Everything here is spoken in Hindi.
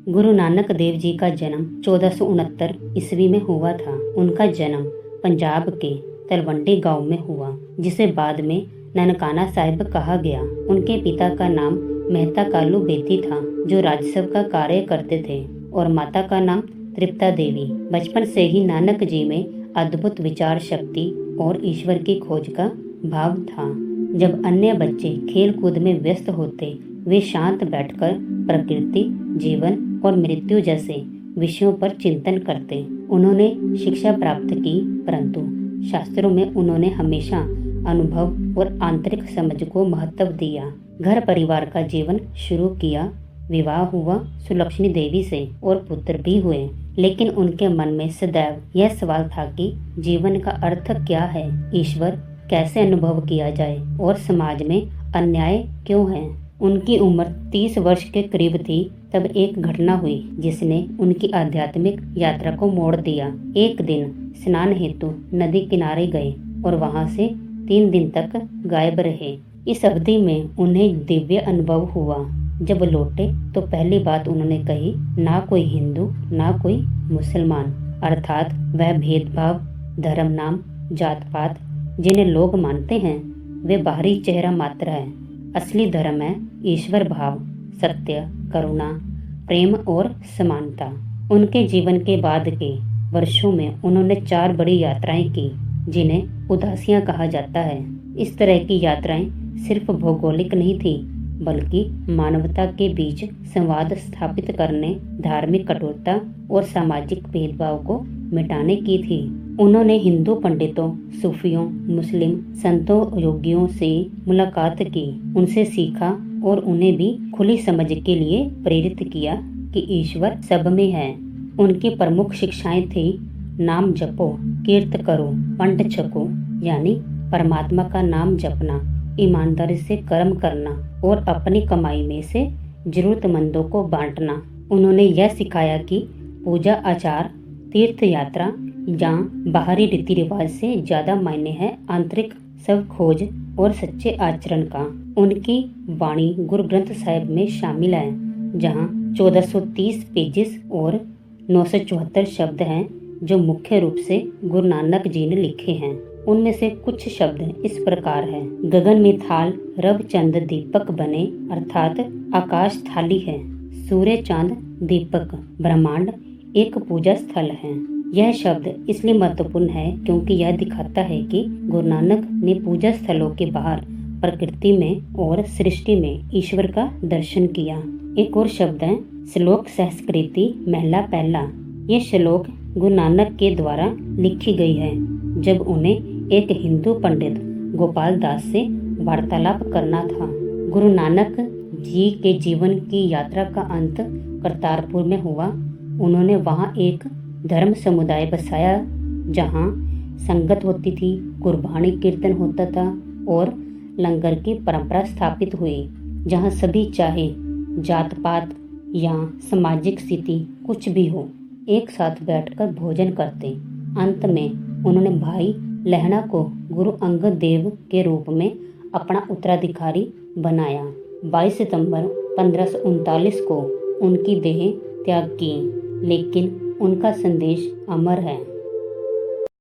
गुरु नानक देव जी का जन्म 1469 ईस्वी में हुआ था। उनका जन्म पंजाब के तलवंडी गांव में हुआ, जिसे बाद में ननकाना साहिब कहा गया। उनके पिता का नाम मेहता कालू बेदी था, जो राजस्व का कार्य करते थे, और माता का नाम तृप्ता देवी। बचपन से ही नानक जी में अद्भुत विचार शक्ति और ईश्वर की खोज का भाव था। जब अन्य बच्चे खेल कूद में व्यस्त होते, वे शांत बैठकर प्रकृति, जीवन और मृत्यु जैसे विषयों पर चिंतन करते। उन्होंने शिक्षा प्राप्त की, परंतु शास्त्रों में उन्होंने हमेशा अनुभव और आंतरिक समझ को महत्व दिया। घर परिवार का जीवन शुरू किया, विवाह हुआ सुलक्षणी देवी से और पुत्र भी हुए। लेकिन उनके मन में सदैव यह सवाल था कि जीवन का अर्थ क्या है, ईश्वर कैसे अनुभव किया जाए और समाज में अन्याय क्यों है। उनकी उम्र 30 वर्ष के करीब थी तब एक घटना हुई जिसने उनकी आध्यात्मिक यात्रा को मोड़ दिया। एक दिन स्नान हेतु नदी किनारे गए और वहां से 3 दिन तक गायब रहे। इस अवधि में उन्हें दिव्य अनुभव हुआ। जब लौटे तो पहली बात उन्होंने कही, ना कोई हिंदू ना कोई मुसलमान, अर्थात वह भेदभाव, धर्म, नाम, जात पात जिन्हें लोग मानते हैं वे बाहरी चेहरा मात्र है। असली धर्म है ईश्वर भाव, सत्य, करुणा, प्रेम और समानता। उनके जीवन के बाद के वर्षों में उन्होंने 4 बड़ी यात्राएं की, जिन्हें उदासियां कहा जाता है। इस तरह की यात्राएं सिर्फ भौगोलिक नहीं थी, बल्कि मानवता के बीच संवाद स्थापित करने, धार्मिक कठोरता और सामाजिक भेदभाव को मिटाने की थी। उन्होंने हिंदू पंडितों, सूफियों, मुस्लिम संतों, योगियों से मुलाकात की, उनसे सीखा और उन्हें भी खुली समझ के लिए प्रेरित किया कि ईश्वर सब में है। उनकी प्रमुख शिक्षाएं थी, नाम जपो, कीर्त करो, पंट छको, यानी परमात्मा का नाम जपना, ईमानदारी से कर्म करना और अपनी कमाई में से जरूरतमंदों को बांटना। उन्होंने यह सिखाया कि पूजा, आचार, तीर्थ यात्रा जहाँ बाहरी रीति रिवाज से ज्यादा मायने है आंतरिक सब खोज और सच्चे आचरण का। उनकी वाणी गुरु ग्रंथ साहिब में शामिल है, जहाँ 1430 पेजेस और 974 शब्द हैं, जो मुख्य रूप से गुरु नानक जी ने लिखे हैं। उनमें से कुछ शब्द इस प्रकार है, गगन में थाल रव चंद दीपक बने, अर्थात आकाश थाली है, सूर्य चांद दीपक, ब्रह्मांड एक पूजा स्थल है। यह शब्द इसलिए महत्वपूर्ण है क्योंकि यह दिखाता है कि गुरु नानक ने पूजा स्थलों के बाहर प्रकृति में और सृष्टि में ईश्वर का दर्शन किया। एक और शब्द है श्लोक संस्कृति महला पहला। यह श्लोक गुरु नानक के द्वारा लिखी गई है जब उन्हें एक हिंदू पंडित गोपाल दास से वार्तालाप करना था। गुरु नानक जी के जीवन की यात्रा का अंत करतारपुर में हुआ। उन्होंने वहां एक धर्म समुदाय बसाया, जहां संगत होती थी, कुर्बानी कीर्तन होता था और लंगर की परंपरा स्थापित हुई, जहां सभी चाहे जात पात या सामाजिक स्थिति कुछ भी हो, एक साथ बैठकर भोजन करते। अंत में उन्होंने भाई लहणा को गुरु अंगद देव के रूप में अपना उत्तराधिकारी बनाया। 22 सितंबर 1539 को उनकी देह त्याग की, लेकिन उनका संदेश अमर है।